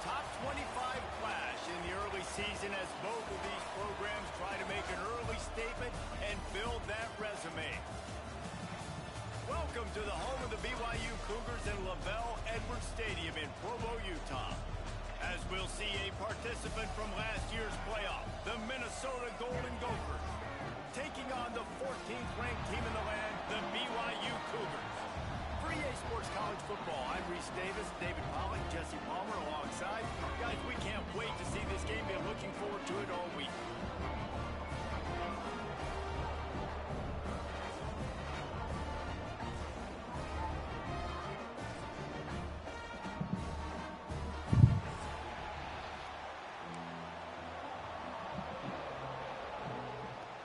top 25 clash in the early season as both of these programs try to make an early statement and build that resume. Welcome to the home of the BYU Cougars in Lavelle Edwards Stadium in Provo, Utah. As we'll see a participant from last year's playoff, the Minnesota Golden Gophers, taking on the 14th ranked team in the land, the BYU Cougars. For EA Sports College Football, I'm Reese Davis, David Pollock, Jesse Palmer alongside. Guys, we can't wait to see this game. Been looking forward to it all week.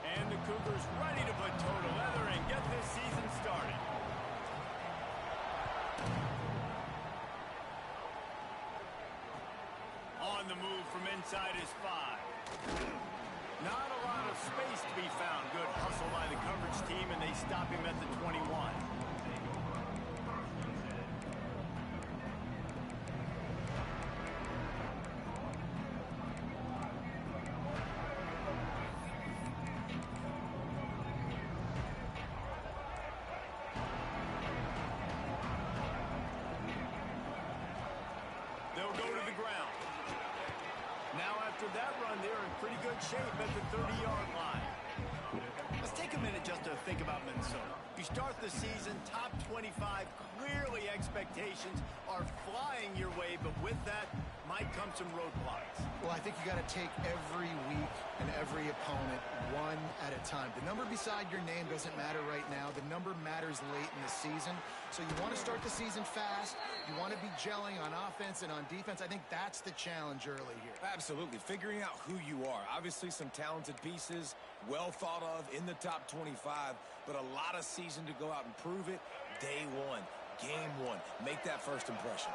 And the Cougars ready to put toe to leather and get this season started. On the move from inside his 5. Not a lot of space to be found. Good hustle by the coverage team, and they stop him at the 21. They'll go to the ground. Now after that run, they're in pretty good shape at the 30-yard line. Let's take a minute just to think about Minnesota. You start the season top 25. Clearly expectations are flying your way, but with that might come some roadblocks. Well, I think you got to take every week and every opponent one at a time. The number beside your name doesn't matter right now. The number matters late in the season. So you want to start the season fast. You want to be gelling on offense and on defense. I think that's the challenge early here. Absolutely. Figuring out who you are. Obviously some talented pieces, well thought of in the top 25, but a lot of season to go out and prove it. Day one, game one. Make that first impression.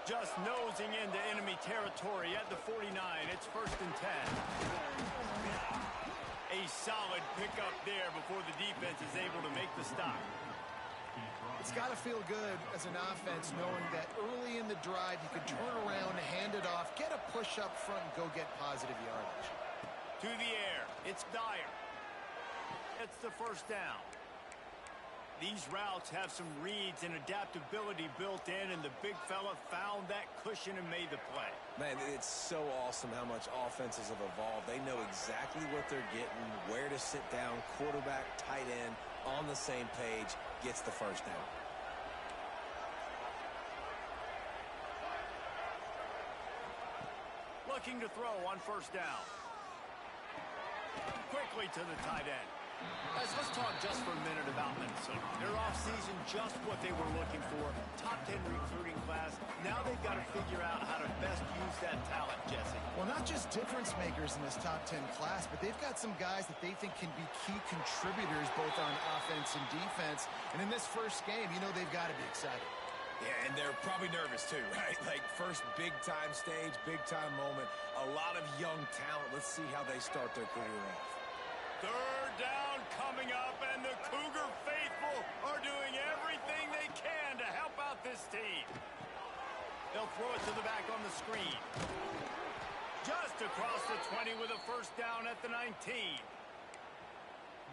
Just nosing into enemy territory at the 49. It's 1st and 10. A solid pickup there before the defense is able to make the stop. It's got to feel good as an offense knowing that early in the drive you can turn around, hand it off, get a push up front, and go get positive yardage. To the air. It's Dyer. It's the 1st down. These routes have some reads and adaptability built in, and the big fella found that cushion and made the play. Man, it's so awesome how much offenses have evolved. They know exactly what they're getting, where to sit down, quarterback, tight end, on the same page, gets the 1st down. Looking to throw on 1st down. Quickly to the tight end. Guys, let's talk just for a minute about Minnesota. Their offseason, just what they were looking for. Top 10 recruiting class. Now they've got to figure out how to best use that talent, Jesse. Well, not just difference makers in this top 10 class, but they've got some guys that they think can be key contributors both on offense and defense. And in this first game, you know they've got to be excited. Yeah, and they're probably nervous too, right? Like first big-time stage, big-time moment. A lot of young talent. Let's see how they start their career off. 3rd down coming up, and the Cougar faithful are doing everything they can to help out this team. They'll throw it to the back on the screen. Just across the 20 with a 1st down at the 19.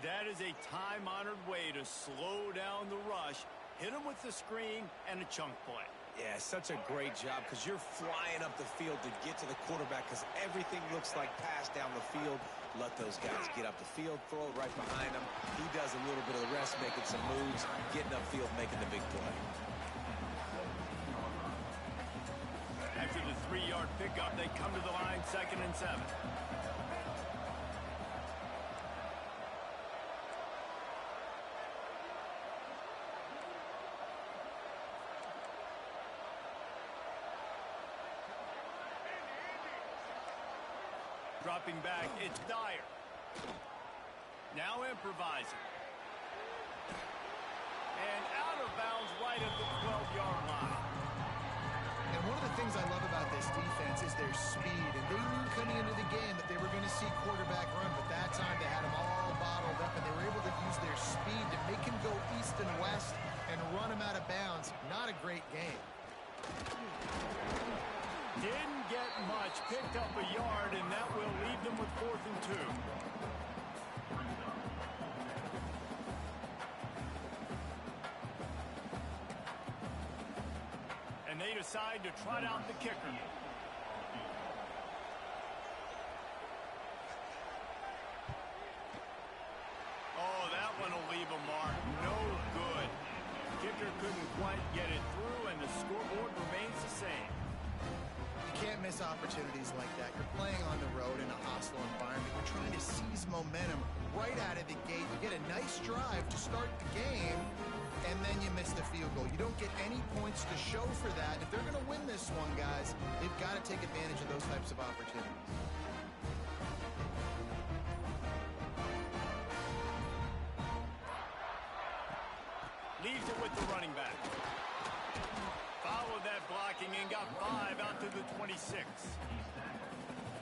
That is a time-honored way to slow down the rush, hit them with the screen, and a chunk play. Yeah, such a great job because you're flying up the field to get to the quarterback because everything looks like pass down the field. Let those guys get up the field, throw it right behind him. He does a little bit of the rest, making some moves, getting upfield, making the big play. After the 3-yard pickup, they come to the line, 2nd and 7. Dropping back, it's Dyer. Now improvising. And out of bounds right at the 12-yard line. And one of the things I love about this defense is their speed. And they knew coming into the game that they were going to see quarterback run, but that time they had them all bottled up, and they were able to use their speed to make him go east and west and run him out of bounds. Not a great game. Didn't picked up a yard, and that will leave them with 4th and 2. And they decide to trot out the kicker. Oh, that one will leave a mark. No good. Kicker couldn't quite get it through, and the scoreboard remains the same. You can't miss opportunities like that. You're playing on the road in a hostile environment. You're trying to seize momentum right out of the gate. You get a nice drive to start the game, and then you miss the field goal. You don't get any points to show for that. If they're going to win this one, guys, they've got to take advantage of those types of opportunities. Leaves it with the running back. Followed that blocking and got 5 out to the 26.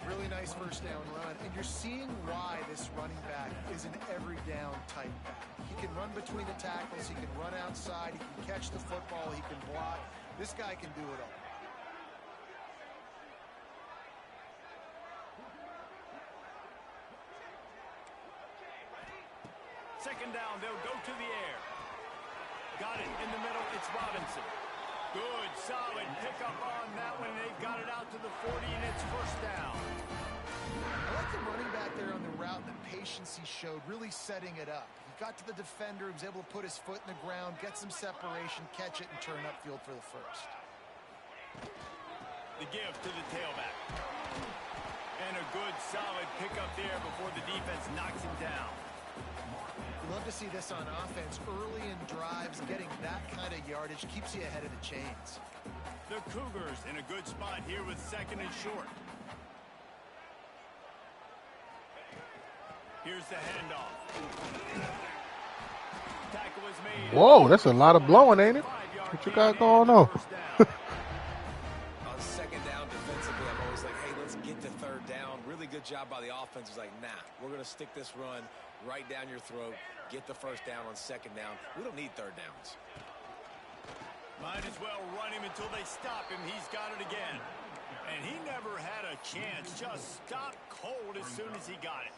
Really nice first down run, and you're seeing why this running back is an every down type back. He can run between the tackles, he can run outside, he can catch the football, he can block. This guy can do it all. Second down, they'll go to the air. Got it in the middle, it's Robinson. Good, solid pickup on that one. They've got it out to the 40, and it's first down. I like the running back there on the route and the patience he showed, really setting it up. He got to the defender, he was able to put his foot in the ground, get some separation, catch it, and turn upfield for the first. The give to the tailback. And a good, solid pickup there before the defense knocks him down. Love to see this on offense. Early in drives, getting that kind of yardage keeps you ahead of the chains. The Cougars in a good spot here with 2nd and short. Here's the handoff. Tackle is made. Whoa, that's a lot of blowing, ain't it? What you got going on? On 2nd down defensively, I'm always like, hey, let's get to 3rd down. Really good job by the offense. It's like, nah, we're going to stick this run right down your throat. Get the first down on 2nd down. We don't need 3rd downs. Might as well run him until they stop him. He's got it again. And he never had a chance. Just stopped cold as soon as he got it.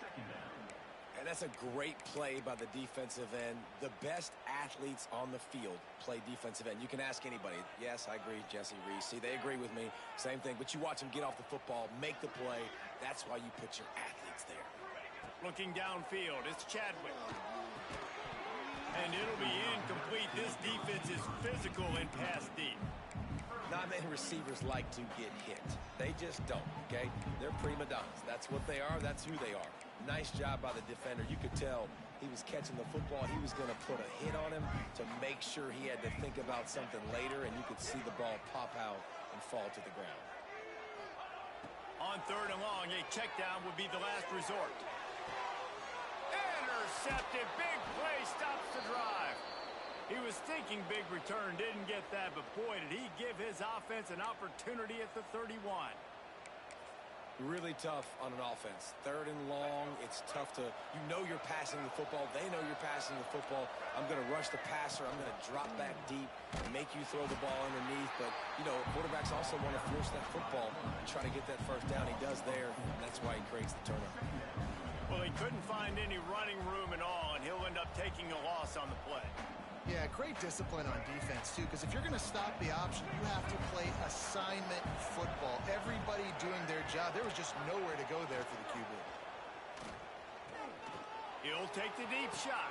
And that's a great play by the defensive end. The best athletes on the field play defensive end. You can ask anybody. Yes, I agree, Jesse Reese. See, they agree with me. Same thing. But you watch them get off the football, make the play. That's why you put your athletes there. Looking downfield, it's Chadwick. And it'll be incomplete. This defense is physical and pass deep. Not many receivers like to get hit. They just don't, okay? They're prima donnas. That's what they are. That's who they are. Nice job by the defender. You could tell he was catching the football. He was going to put a hit on him to make sure he had to think about something later, and you could see the ball pop out and fall to the ground. On 3rd and long, a check down would be the last resort. Intercepted. Big play stops the drive. He was thinking big return, didn't get that, but boy, did he give his offense an opportunity at the 31. Really tough on an offense. 3rd and long, it's tough to, you know you're passing the football. They know you're passing the football. I'm going to rush the passer. I'm going to drop back deep and make you throw the ball underneath. But, you know, quarterbacks also want to force that football and try to get that first down. He does there, and that's why he creates the turnover. Well, he couldn't find any running room at all, and he'll end up taking a loss on the play. Yeah, great discipline on defense, too, because if you're going to stop the option, you have to play assignment football. Everybody doing their job. There was just nowhere to go there for the QB. He'll take the deep shot.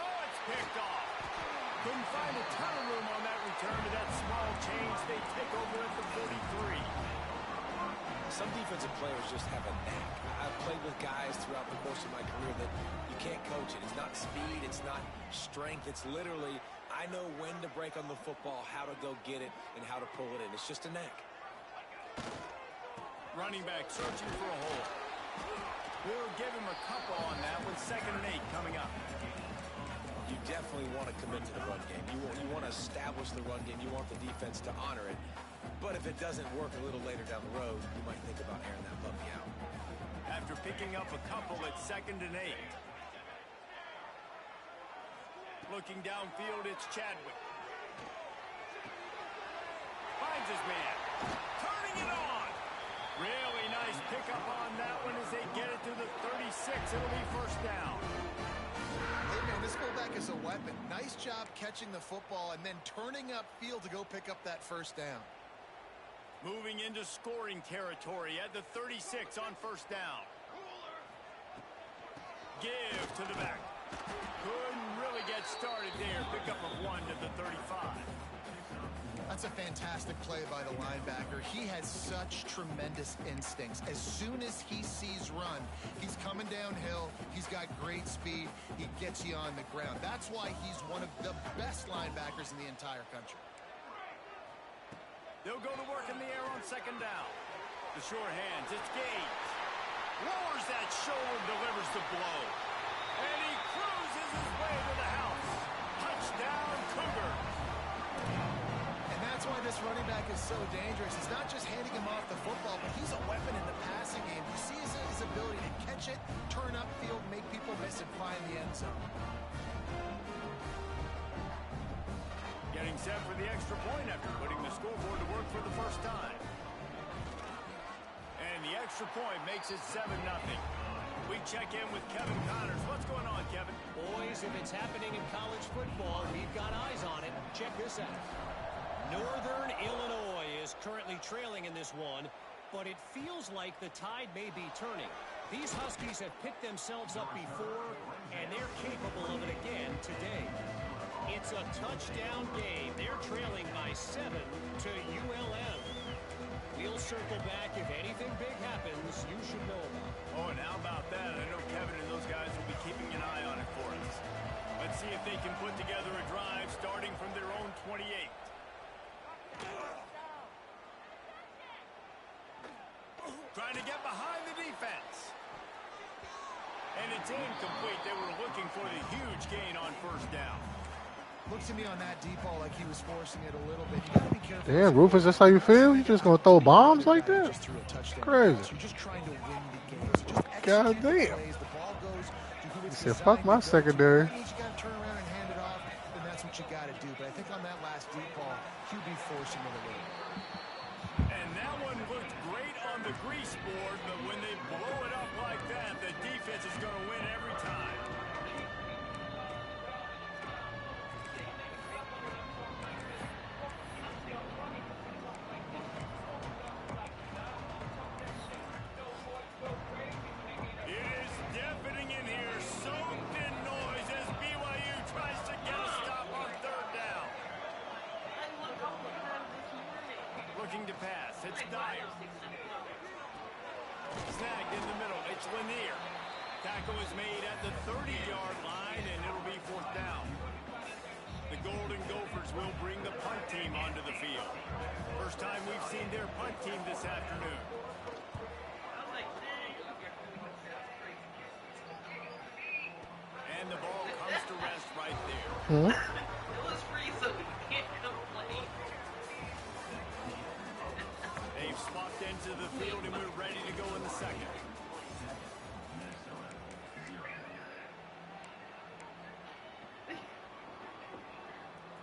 Oh, it's picked off. Couldn't find a ton of room on that return to that small change. They take over at the 43. Some defensive players just have a knack. I've played with guys throughout the course of my career that you can't coach it. It's not speed, it's not strength. It's literally, I know when to break on the football, how to go get it, and how to pull it in. It's just a knack. Running back searching for a hole. We'll give him a couple on that with 2nd and 8 coming up. You definitely want to commit to the run game. You want to establish the run game. You want the defense to honor it. But if it doesn't work a little later down the road, you might think about airing that puppy out. After picking up a couple at 2nd and 8. Looking downfield, it's Chadwick. Finds his man. Turning it on. Really it'll be first down. Hey, man, this fullback is a weapon. Nice job catching the football and then turning upfield to go pick up that first down. Moving into scoring territory at the 36 on first down. Give to the back. Couldn't really get started there. Pick up of 1 to the 35. That's a fantastic play by the linebacker. He has such tremendous instincts. As soon as he sees run, he's coming downhill. He's got great speed. He gets you on the ground. That's why he's one of the best linebackers in the entire country. They'll go to work in the air on second down. The short hands, it's Gage. Lowers that shoulder, delivers the blow. And he cruises his way to the house. Touchdown, Cougar. And that's why this running back is so dangerous. It's not just handing him off the football, but he's a weapon in the passing game. You see his ability to catch it, turn upfield, make people miss, and find the end zone. Getting set for the extra point after putting the scoreboard to work for the first time. And the extra point makes it 7-0. We check in with Kevin Connors. What's going on, Kevin? Boys, if it's happening in college football, we've got eyes on it. Check this out. Northern Illinois is currently trailing in this one, but it feels like the tide may be turning. These Huskies have picked themselves up before, and they're capable of it again today. It's a touchdown game. They're trailing by 7 to ULM. We'll circle back. If anything big happens, you should know about it. Oh, and how about that? I know Kevin and those guys will be keeping an eye on it for us. Let's see if they can put together a drive starting from their own 28. Trying to get behind the defense. And it's incomplete. They were looking for the huge gain on first down. Looks to me on that deep ball like he was forcing it a little bit. You gotta be careful. Damn, Rufus, that's how you feel? You just gonna throw bombs like that? Crazy. You're just trying to win the game. So just God damn. plays. The ball goes to who it's He said, designed fuck my to go. secondary. That means you gotta turn around and hand it off, then that's what you gotta do. But I think on that last deep ball, QB forcing it a little. And that one looked great on the grease board, but when they blow it up like that, the defense is going to win every time. It is deafening in here, soaked in noise as BYU tries to get a stop on third down. Looking to pass. It's Dyer. Snagged in the middle. It's Lanier. Tackle is made at the 30-yard line, and it'll be fourth down. The Golden Gophers will bring the punt team onto the field. First time we've seen their punt team this afternoon. And the ball comes to rest right there. They've swapped into the field, and we're ready to go in the second.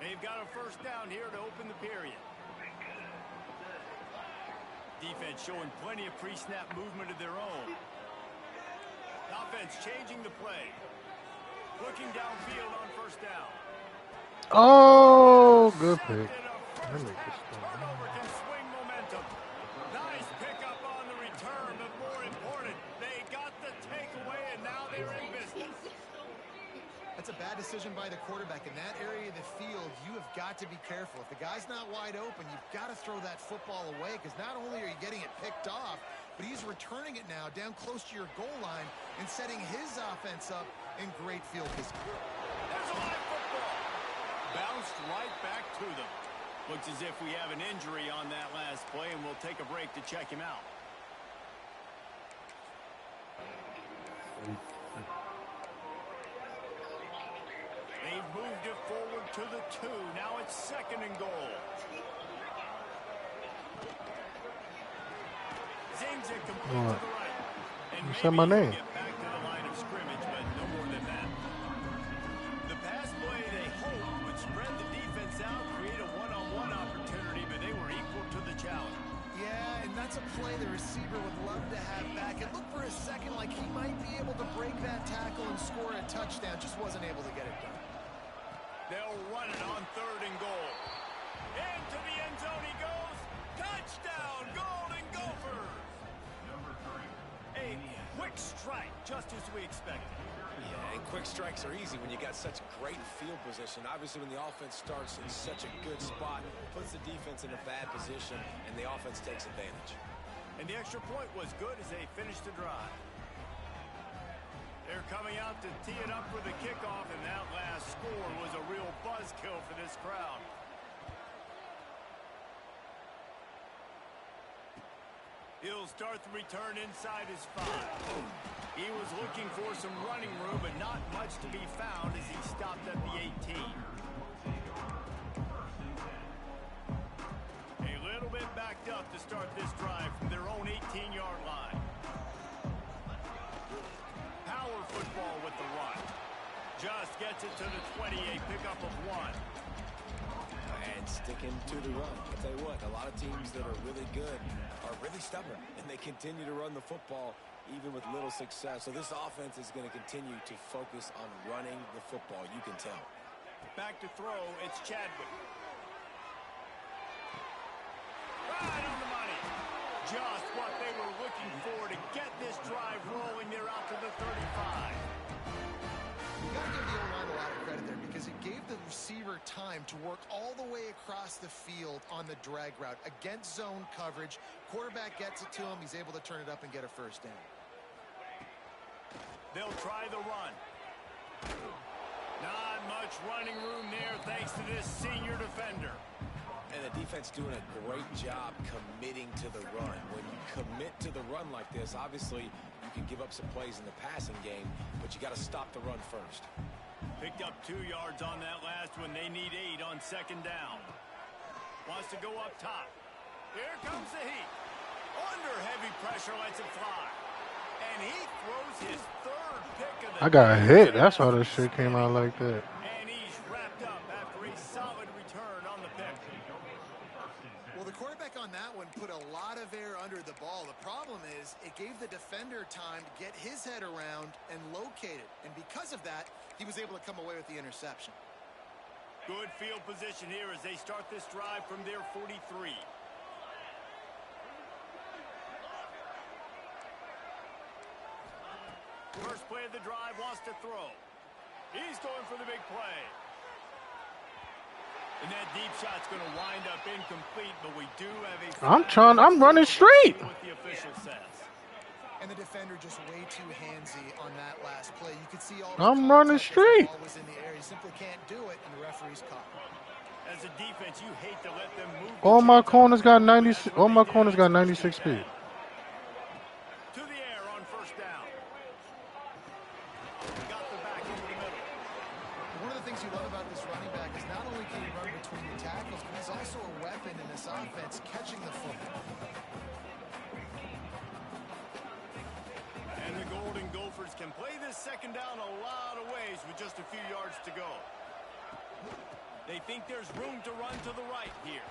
They've got a first down here to open the period. Defense showing plenty of pre-snap movement of their own. Offense changing the play. Looking downfield on first down. Oh, good pick. Let me just Turnover can swing momentum. Nice pickup on the return, but more important, they got the takeaway, and now they're in business. That's a bad decision by the quarterback. In that area of the field, you have got to be careful. If the guy's not wide open, you've got to throw that football away, because not only are you getting it picked off, but he's returning it now down close to your goal line and setting his offense up in great field position. There's a live football. Bounced right back to them. Looks as if we have an injury on that last play, and we'll take a break to check him out. They've moved it forward to the 2. Now it's second and goal. Zings it complete to the right. And You said my name. Get back to the line of scrimmage, but no more than that. The pass play they hoped would spread the defense out, create a one-on-one opportunity, but they were equal to the challenge. Yeah, and that's a play the receiver would love to have back. It looked for a second like he might be able to break that tackle and score a touchdown. Just wasn't able to get it done. They'll run it on 3rd and goal. Into the end zone he goes. Touchdown, Golden Gophers. A quick strike, just as we expected. Yeah, and quick strikes are easy when you got such great field position. Obviously, when the offense starts in such a good spot, puts the defense in a bad position, and the offense takes advantage. And the extra point was good as they finished the drive. They're coming out to tee it up for the kickoff, and that last score was a real buzzkill for this crowd. He'll start the return inside his 5. He was looking for some running room, but not much to be found as he stopped at the 18. A little bit backed up to start this drive from their own 18-yard line. Power football with the run. Just gets it to the 20, a pickup of 1. And sticking to the run. I'll tell you what, a lot of teams that are really good are really stubborn, and they continue to run the football even with little success. So this offense is going to continue to focus on running the football. You can tell. Back to throw, it's Chadwick. Right on the money. Just what they were looking for to get this drive rolling. They're out to the 35. You got to give the O-line a lot of credit there because it gave the receiver time to work all the way across the field on the drag route against zone coverage. Quarterback gets it to him. He's able to turn it up and get a first down. They'll try the run. Not much running room there thanks to this senior defender. And the defense doing a great job committing to the run. When you commit to the run like this, obviously you can give up some plays in the passing game, but you got to stop the run first. Picked up 2 yards on that last one. They need 8 on 2nd down. Wants to go up top. Here comes the heat. Under heavy pressure, lets it fly. And he throws his 3rd pick of the I got hit. That's why this shit came out like that. And he's wrapped up after a solid return on the pick. Well, the quarterback on that one put a lot of air under the ball. The problem is it gave the defender time to get his head around and locate it. And because of that, he was able to come away with the interception. Good field position here as they start this drive from their 43. First play of the drive, wants to throw. He's going for the big play. And that deep shot's going to wind up incomplete, but we do have a... I'm running straight. What the official says. And the defender just way too handsy on that last play. You could see all I'm running straight. The ball was in the air. He simply can't do it, and the referee's caught. As a defense, you hate to let them move. All my corners got 90. All my corners got 96 speed. To the air on 1st down. Got the back into the middle. One of the things you love about this running back is not only can he run between the tackles, but he's also a weapon in this offense, catching the football. And the Golden Gophers can play this 2nd down a lot of ways with just a few yards to go. They think there's room to run to the right here.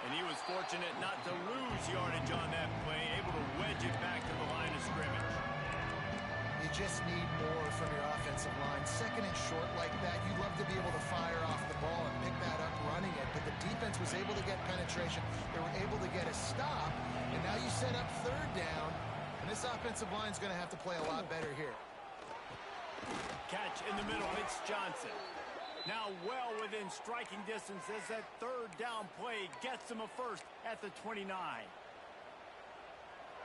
And he was fortunate not to lose yardage on that play, able to wedge it back to the line of scrimmage. You just need more from your offensive line. 2nd and short like that, you'd love to be able to fire off the ball and pick that up running it. But the defense was able to get penetration. They were able to get a stop. And now you set up 3rd down. And this offensive line is going to have to play a lot better here. Catch in the middle, it's Johnson. Now well within striking distance as that 3rd down play gets him a first at the 29.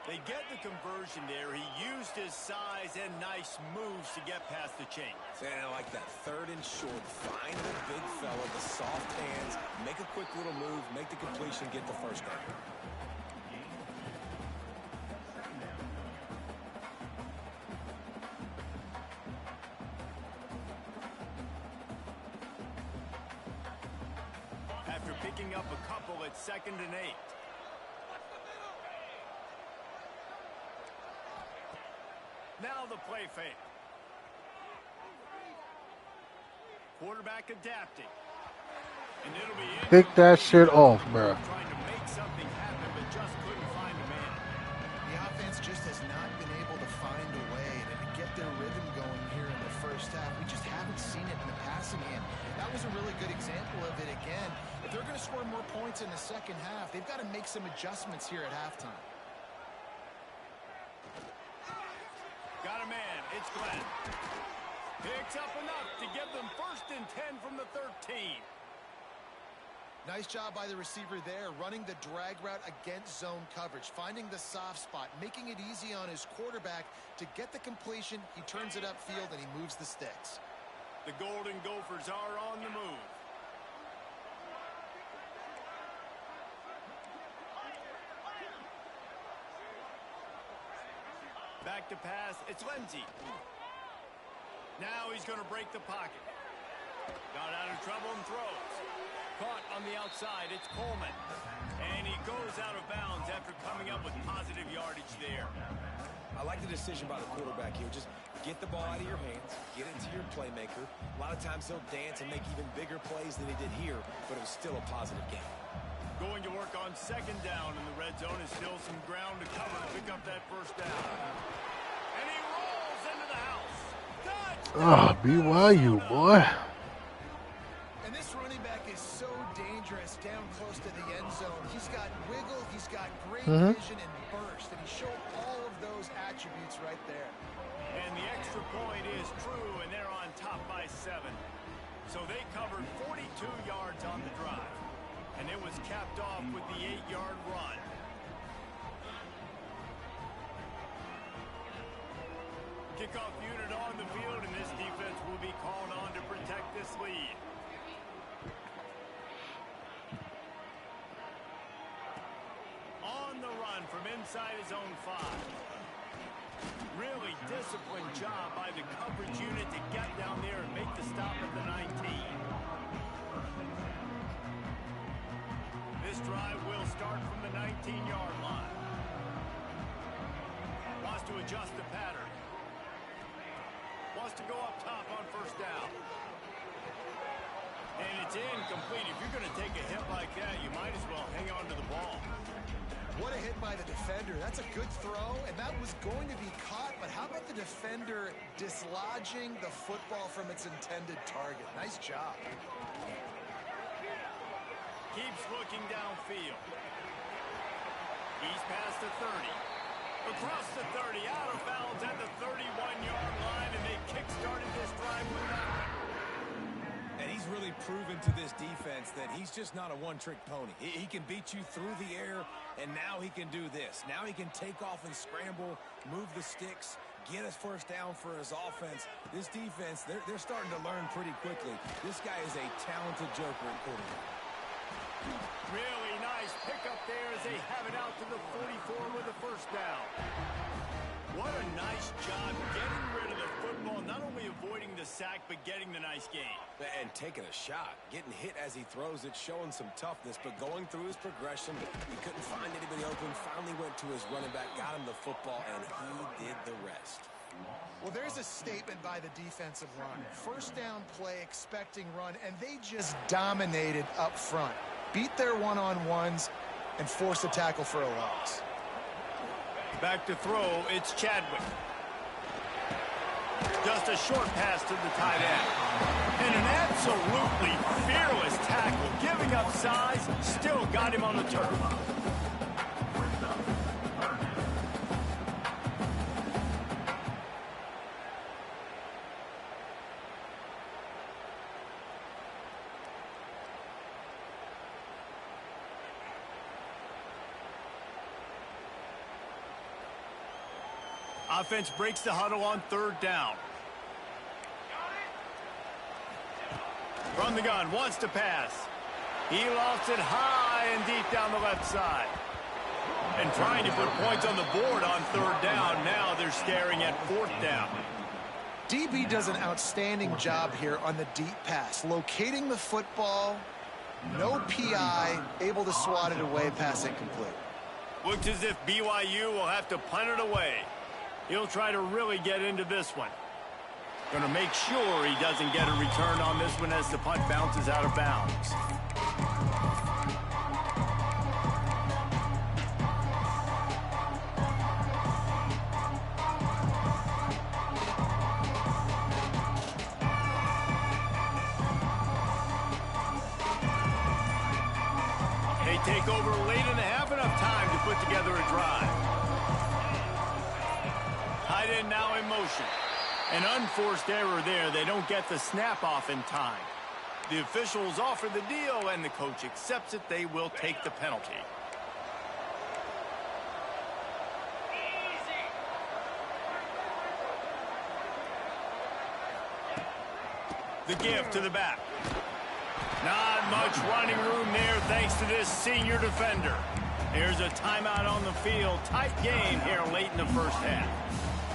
They get the conversion there. He used his size and nice moves to get past the chains. And I like that 3rd and short. Find the big fella, the soft hands, make a quick little move, make the completion, get the first down. After picking up a couple at 2nd and 8. Now the play fake. Quarterback adapting. And it'll be Pick that shit off, bro. Trying to make something happen, but just couldn't find a man. rhythm going here in the first half. We just haven't seen it in the passing game. That was a really good example of it again. If they're going to score more points in the second half, they've got to make some adjustments here at halftime. Got a man. It's Glenn. Picks up enough to give them 1st and 10 from the 13. Nice job by the receiver there, running the drag route against zone coverage, finding the soft spot, making it easy on his quarterback to get the completion. He turns it upfield, and he moves the sticks. The Golden Gophers are on the move. Back to pass. It's Lindsey. Now he's going to break the pocket. Got out of trouble and throws. Caught on the outside. It's Coleman. And he goes out of bounds after coming up with positive yardage there. I like the decision by the quarterback here. Just get the ball out of your hands, get it to your playmaker. A lot of times he'll dance and make even bigger plays than he did here, but it was still a positive game. Going to work on 2nd down in the red zone is still some ground to cover to pick up that 1st down. And he rolls into the house. Touchdown! BYU, boy. And this running back is so dangerous down close to the end zone. He's got wiggle, he's got great vision and burst, and he showed all of those attributes right there. And the extra point is true, and they're on top by 7. So they covered 42 yards on the drive. And it was capped off with the 8-yard run. Kickoff unit on the field, and this defense will be called on to protect this lead. On the run from inside his own 5. Really disciplined job by the coverage unit to get down there and make the stop at the 19. This drive will start from the 19-yard line. Wants to adjust the pattern. Wants to go up top on 1st down. And it's incomplete. If you're going to take a hit like that, you might as well hang on to the ball. What a hit by the defender. That's a good throw, and that was going to be caught, but how about the defender dislodging the football from its intended target? Nice job. Keeps looking downfield. He's past the 30. Across the 30, out of bounds at the 31-yard line, and they kick-started this drive with that one. And he's really proven to this defense that he's just not a one-trick pony. He can beat you through the air, and now he can do this. Now he can take off and scramble, move the sticks, get us 1st down for his offense. This defense, they're starting to learn pretty quickly. This guy is a talented joker at quarterback. Really nice pickup there as they have it out to the 44 with the 1st down. What a nice job getting rid of the football, not only avoiding the sack, but getting the nice gain. And taking a shot, getting hit as he throws it, showing some toughness, but going through his progression, he couldn't find anybody open, finally went to his running back, got him the football, and he did the rest. Well, there's a statement by the defensive line. 1st down play, expecting run, and they just dominated up front. Beat their one-on-ones and force a tackle for a loss. Back to throw, it's Chadwick. Just a short pass to the tight end. And an absolutely fearless tackle, giving up size, still got him on the turf. Offense breaks the huddle on 3rd down. From the gun, wants to pass. He lost it high and deep down the left side. And trying to put points on the board on 3rd down. Now they're staring at 4th down. DB does an outstanding job here on the deep pass, locating the football, no PI, able to swat it away, pass incomplete. Looks as if BYU will have to punt it away. He'll try to really get into this one. Going to make sure he doesn't get a return on this one as the punt bounces out of bounds. take over late in the half, enough time to put together a drive. Tight end now in motion. An unforced error there. They don't get the snap off in time. The officials offer the deal, and the coach accepts it. They will take the penalty. The give to the back. Not much running room there thanks to this senior defender. There's a timeout on the field. Tight game here late in the first half.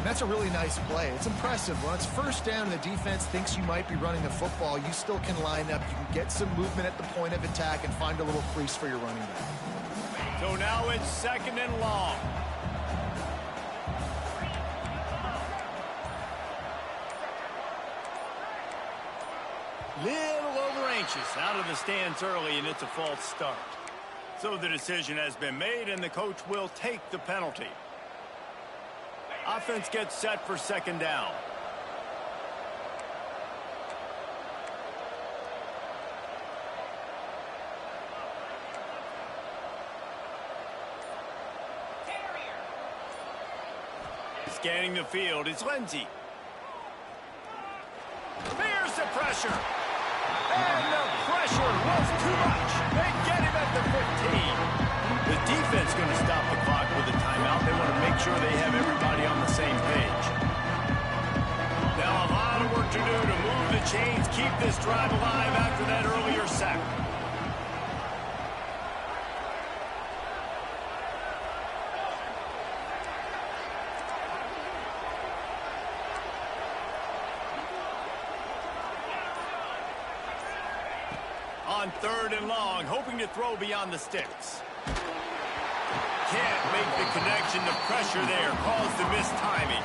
That's a really nice play. It's impressive. When it's first down and the defense thinks you might be running the football, you still can line up. You can get some movement at the point of attack and find a little crease for your running back. So now it's 2nd and long. Little over anxious out of the stance early, and it's a false start. So the decision has been made, and the coach will take the penalty. Offense gets set for 2nd down. Scanning the field, it's Lindsey. Here's the pressure. And the pressure was too much. They get him at the 15. The defense going to stop the clock with a timeout. They want to make sure they have everybody on the same page. Now a lot of work to do to move the chains, keep this drive alive after that earlier sack. On 3rd and long, hoping to throw beyond the sticks. Can't make the connection. The pressure there caused the missed timing.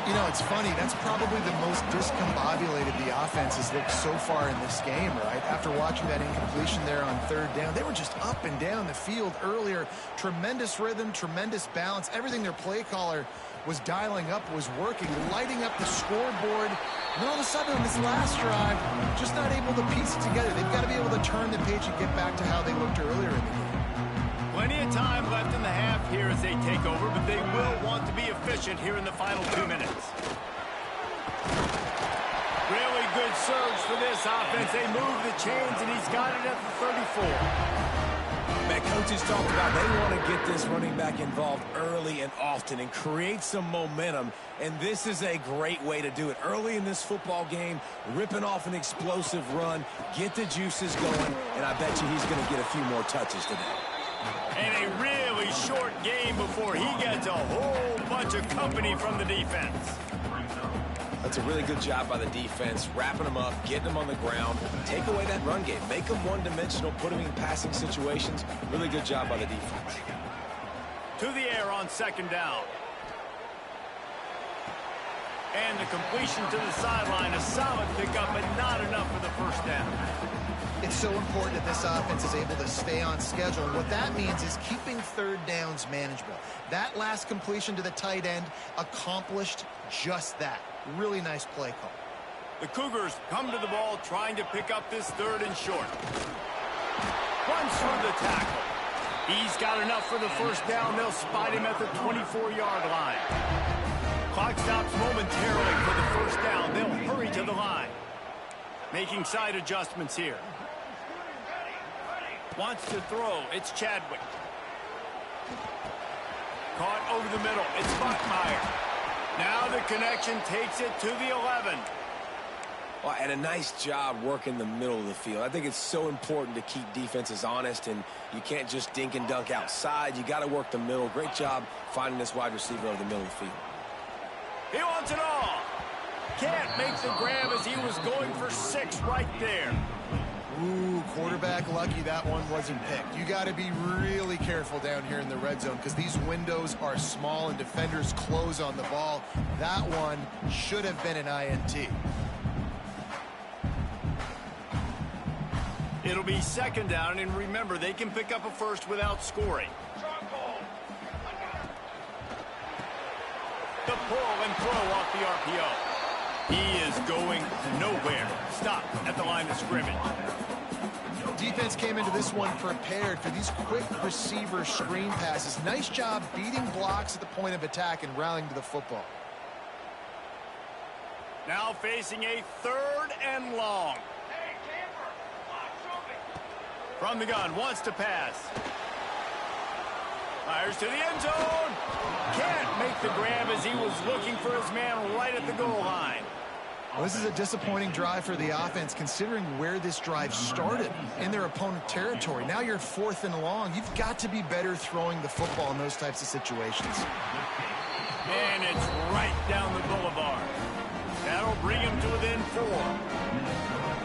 You know, it's funny. That's probably the most discombobulated the offense has looked so far in this game, right? After watching that incompletion there on 3rd down, they were just up and down the field earlier. Tremendous rhythm, tremendous balance. Everything their play caller was dialing up was working, lighting up the scoreboard. And all of a sudden, on this last drive, just not able to piece it together. They've got to be able to turn the page and get back to how they looked earlier in the game. Plenty of time left in the half here as they take over, but they will want to be efficient here in the final 2 minutes. Really good surge for this offense. They move the chains, and he's got it at the 34. Man, coaches talked about they want to get this running back involved early and often and create some momentum, and this is a great way to do it. Early in this football game, ripping off an explosive run, get the juices going, and I bet you he's going to get a few more touches today. And a really short game before he gets a whole bunch of company from the defense. That's a really good job by the defense, wrapping them up, getting them on the ground, take away that run game, make them one-dimensional, put them in passing situations. Really good job by the defense. To the air on 2nd down. And the completion to the sideline, a solid pickup, but not enough for the 1st down. It's so important that this offense is able to stay on schedule. And what that means is keeping 3rd downs manageable. That last completion to the tight end accomplished just that. Really nice play call. The Cougars come to the ball trying to pick up this 3rd and short. Runs through the tackle. He's got enough for the 1st down. They'll spot him at the 24-yard line. Clock stops momentarily for the 1st down. They'll hurry to the line. Making side adjustments here. Wants to throw. It's Chadwick. Caught over the middle. It's Buckmeyer. Now the connection takes it to the 11. Well, and a nice job working the middle of the field. I think it's so important to keep defenses honest, and you can't just dink and dunk outside. You got to work the middle. Great job finding this wide receiver over the middle of the field. He wants it all. Can't make the grab as he was going for 6 right there. Ooh, quarterback lucky that one wasn't picked. You got to be really careful down here in the red zone because these windows are small and defenders close on the ball. That one should have been an INT. It'll be 2nd down, and remember, they can pick up a 1st without scoring. The pull and throw off the RPO. He is going nowhere. Stop at the line of scrimmage. Defense came into this one prepared for these quick receiver screen passes. Nice job beating blocks at the point of attack and rallying to the football. Now facing a 3rd and long. From the gun, wants to pass. Fires to the end zone. Can't make the grab as he was looking for his man right at the goal line. Well, this is a disappointing drive for the offense, considering where this drive started in their opponent territory. Now you're 4th and long. You've got to be better throwing the football in those types of situations. And it's right down the boulevard. That'll bring him to within 4.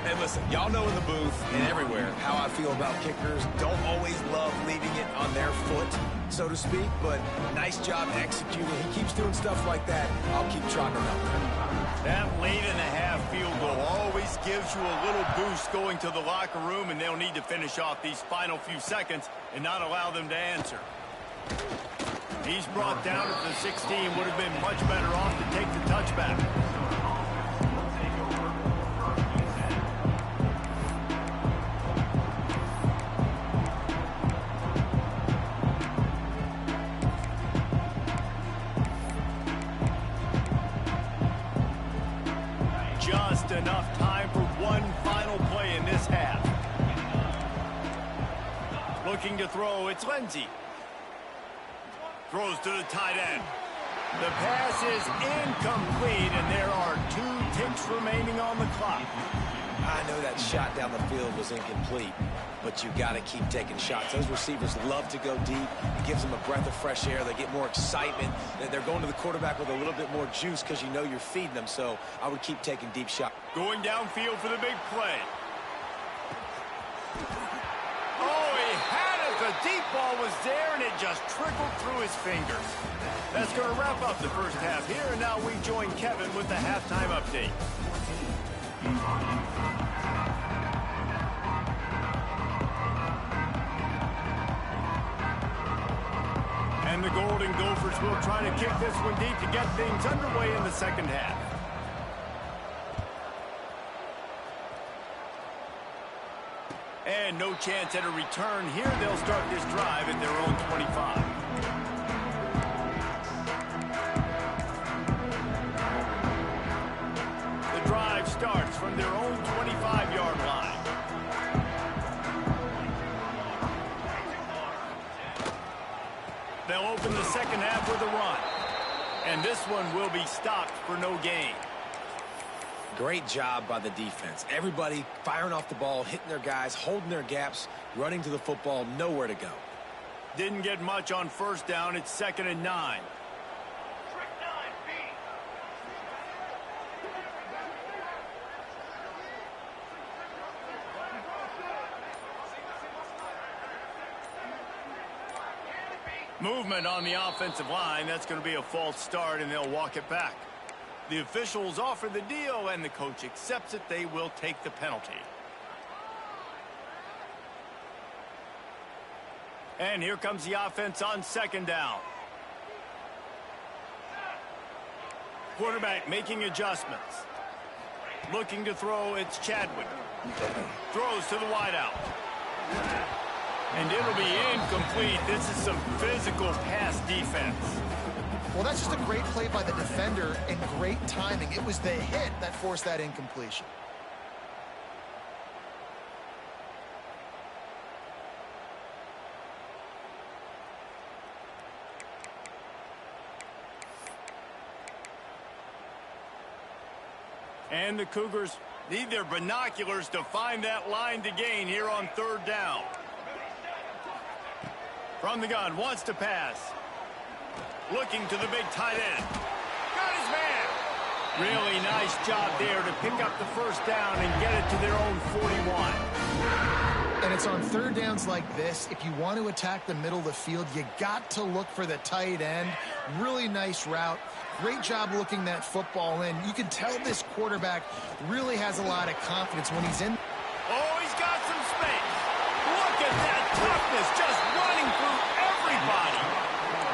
And listen, y'all know in the booth and everywhere how I feel about kickers. Don't always love leaving it on their foot, so to speak, but nice job executing. He keeps doing stuff like that. I'll keep trotting him out there. That late in the half field goal always gives you a little boost going to the locker room, and they'll need to finish off these final few seconds and not allow them to answer. He's brought down at the 16. Would have been much better off to take the touchback. Just enough time for one final play in this half. Looking to throw, it's Lindsey. Throws to the tight end. The pass is incomplete, and there are 2 ticks remaining on the clock. I know that shot down the field was incomplete, but you got to keep taking shots. Those receivers love to go deep. It gives them a breath of fresh air. They get more excitement. They're going to the quarterback with a little bit more juice because you know you're feeding them, so I would keep taking deep shots. Going downfield for the big play. Oh, he had it. The deep ball was there, and it just trickled through his fingers. That's going to wrap up the first half here, and now we join Kevin with the halftime update. And the Golden Gophers will try to kick this one deep to get things underway in the second half. And no chance at a return here. They'll start this drive at their own 25. The drive starts from their own 25-yard line. They'll open the second half with a run. And this one will be stopped for no gain. Great job by the defense. Everybody firing off the ball, hitting their guys, holding their gaps, running to the football, nowhere to go. Didn't get much on first down. It's 2nd and 9. Movement on the offensive line. That's going to be a false start, and they'll walk it back. The officials offer the deal, and the coach accepts it. They will take the penalty. And here comes the offense on 2nd down. Quarterback making adjustments. Looking to throw, it's Chadwick. Throws to the wideout. And it'll be incomplete. This is some physical pass defense. Well, that's just a great play by the defender and great timing. It was the hit that forced that incompletion. And the Cougars need their binoculars to find that line to gain here on 3rd down. From the gun, wants to pass. Looking to the big tight end. Got his man. Really nice job there to pick up the first down and get it to their own 41. And it's on 3rd downs like this. If you want to attack the middle of the field, you got to look for the tight end. Really nice route. Great job looking that football in. You can tell this quarterback really has a lot of confidence when he's in. Oh, he's got some space. Look at that toughness, just running through everybody.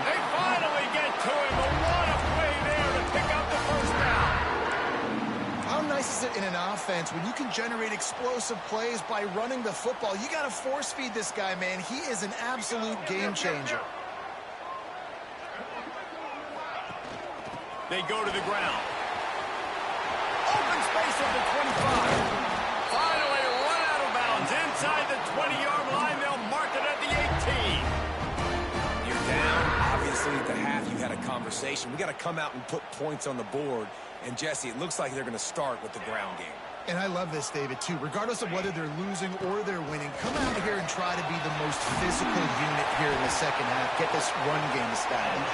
They finally get to him, but what a play there to pick up the first down. How nice is it in an offense offense, when you can generate explosive plays by running the football, you got to force feed this guy, man. He is an absolute game changer. They go to the ground. Open space at the 25. Finally run out of bounds inside the 20-yard line. They'll mark it at the 18. You're down. Obviously, at the half, you had a conversation. We got to come out and put points on the board. And, Jesse, it looks like they're going to start with the ground game. And I love this, David, too. Regardless of whether they're losing or they're winning, come out here and try to be the most physical unit here in the second half. Get this run game established.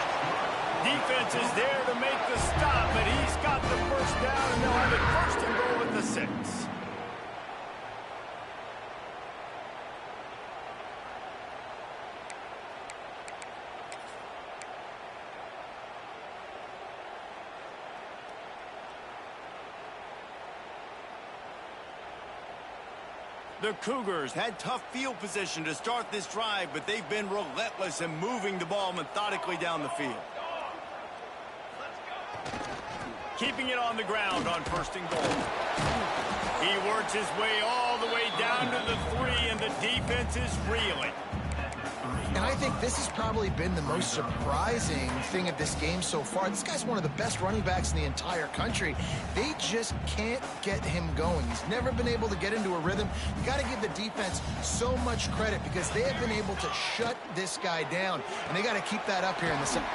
Defense is there to make the stop, but he's got the first down, and they'll have it first and goal at the 6. The Cougars had tough field position to start this drive, but they've been relentless in moving the ball methodically down the field. Keeping it on the ground on first and goal. He works his way all the way down to the 3, and the defense is reeling. And I think this has probably been the most surprising thing of this game so far. This guy's one of the best running backs in the entire country. They just can't get him going. He's never been able to get into a rhythm. You got to give the defense so much credit because they have been able to shut this guy down. And they got to keep that up here in the second.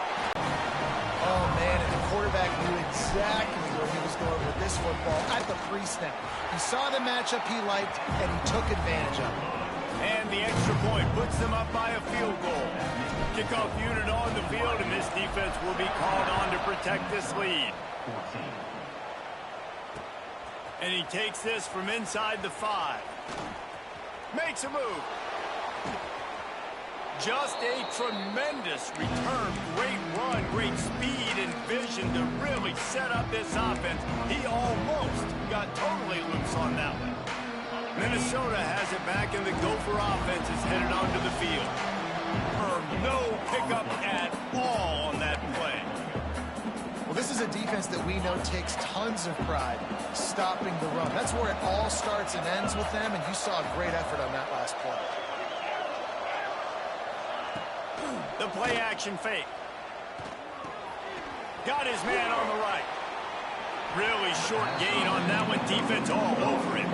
Oh, man, and the quarterback knew exactly where he was going with this football at the pre-snap. He saw the matchup he liked, and he took advantage of it. And the extra point puts them up by a field goal. Kickoff unit on the field, and this defense will be called on to protect this lead. And he takes this from inside the 5. Makes a move. Just a tremendous return. Great run, great speed and vision to really set up this offense. He almost got totally loose on that one. Minnesota has it back, and the Gopher offense is headed onto the field. No pickup at all on that play. Well, this is a defense that we know takes tons of pride stopping the run. That's where it all starts and ends with them, and you saw a great effort on that last play. The play-action fake. Got his man on the right. Really short gain on that one. Defense all over it.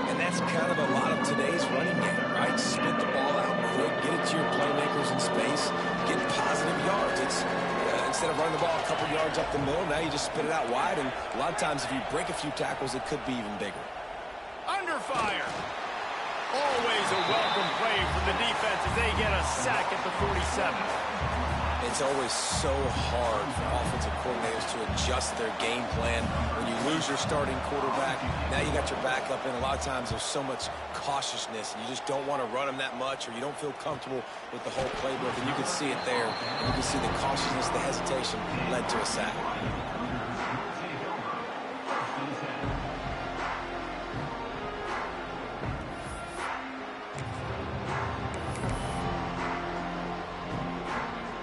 And that's kind of a lot of today's running game, right? Spit the ball out quick, get it to your playmakers in space, get positive yards. It's instead of running the ball a couple yards up the middle, now you just spit it out wide, and a lot of times if you break a few tackles, it could be even bigger. Under fire. Always a welcome play for the defense as they get a sack at the 47. It's always so hard for offensive coordinators to adjust their game plan. When you lose your starting quarterback, now you got your backup in. A lot of times there's so much cautiousness, and you just don't want to run them that much, or you don't feel comfortable with the whole playbook, and you can see it there. And you can see the cautiousness, the hesitation led to a sack.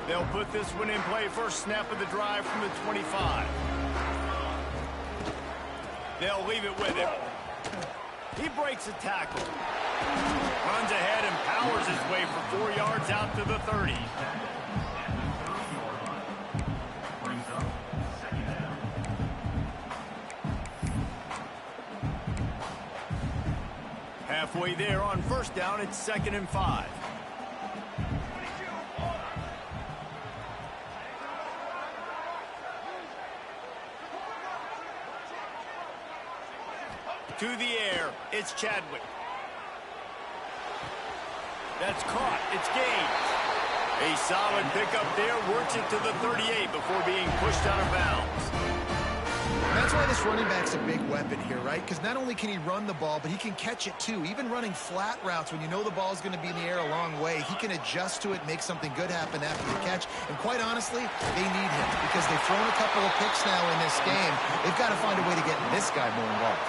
They'll put this one in play. First snap of the drive from the 25. They'll leave it with him. He breaks a tackle. Runs ahead and powers his way for 4 yards out to the 30. Halfway there on first down, it's 2nd and 5. To the air, it's Chadwick. That's caught, it's gained. A solid pickup there, works it to the 38 before being pushed out of bounds. That's why this running back's a big weapon here, right? Because not only can he run the ball, but he can catch it too. Even running flat routes when you know the ball's going to be in the air a long way, he can adjust to it, make something good happen after the catch. And quite honestly, they need him because they've thrown a couple of picks now in this game. They've got to find a way to get this guy more involved.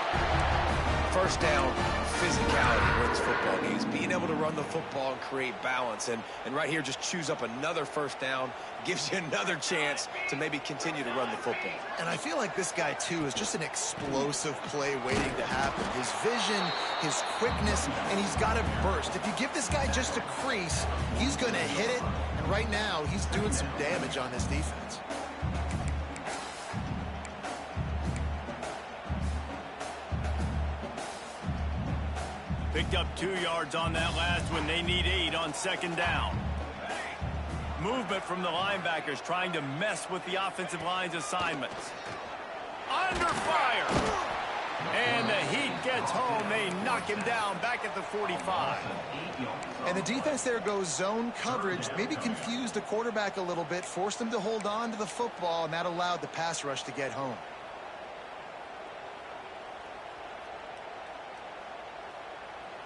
First down, physicality wins football games. Being able to run the football and create balance. And right here, just choose up another first down. Gives you another chance to maybe continue to run the football. And I feel like this guy, too, is just an explosive play waiting to happen. His vision, his quickness, and he's got to burst. If you give this guy just a crease, he's going to hit it. And right now, he's doing some damage on this defense. Picked up 2 yards on that last one. They need 8 on second down. Movement from the linebackers trying to mess with the offensive line's assignments. Under fire. And the Heat gets home. They knock him down back at the 45. And the defense there goes zone coverage, maybe confused the quarterback a little bit, forced him to hold on to the football, and that allowed the pass rush to get home.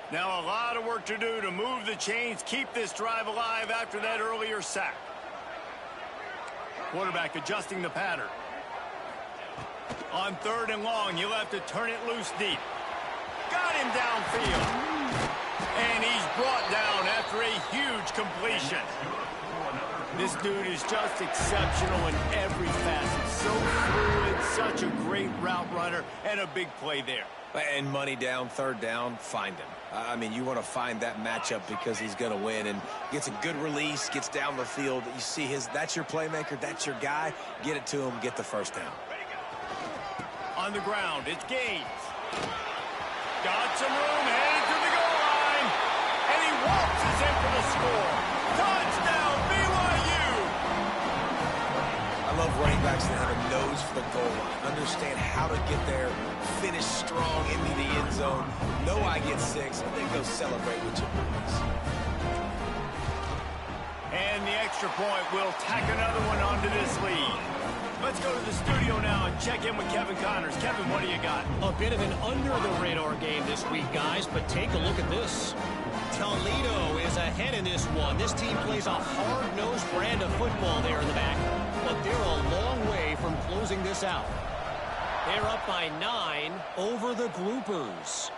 Now a lot of work to do to move the chains, keep this drive alive after that earlier sack. Quarterback adjusting the pattern. On 3rd and long, you'll have to turn it loose deep. Got him downfield. And he's brought down after a huge completion. This dude is just exceptional in every facet. So fluid, such a great route runner, and a big play there. And money down, 3rd down, find him. I mean, you want to find that matchup because he's going to win and gets a good release, gets down the field. You see that's your playmaker, that's your guy. Get it to him, get the first down. On the ground, it's Gaines. Got some room, headed to the goal line. And he waltzes in for the score. Touchdown, BYU! I love running backs that have a nose for the goal line. Understand how to get there, finish strong into the end zone. Know I get 6, and then go celebrate with your boys. And the extra point will tack another one onto this lead. Let's go to the studio now and check in with Kevin Connors. Kevin, what do you got? A bit of an under-the-radar game this week, guys, but take a look at this. Toledo is ahead in this one. This team plays a hard-nosed brand of football there in the back, but they're a long way from closing this out. They're up by 9 over the Groupers.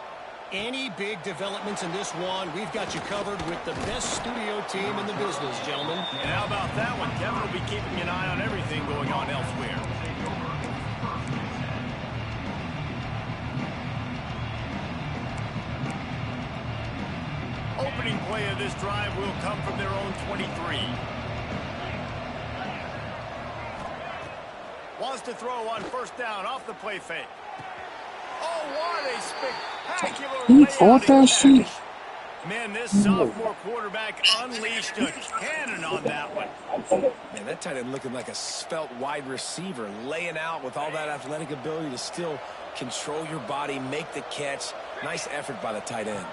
Any big developments in this one, we've got you covered with the best studio team in the business, gentlemen. And how about that one? Kevin will be keeping an eye on everything going on elsewhere. Opening play of this drive will come from their own 23. Wants to throw on 1st down off the play fake. Oh, what a spectacular layout. Man, this sophomore quarterback unleashed a cannon on that one. Man, that tight end looking like a svelte wide receiver, laying out with all that athletic ability to still control your body, make the catch. Nice effort by the tight end.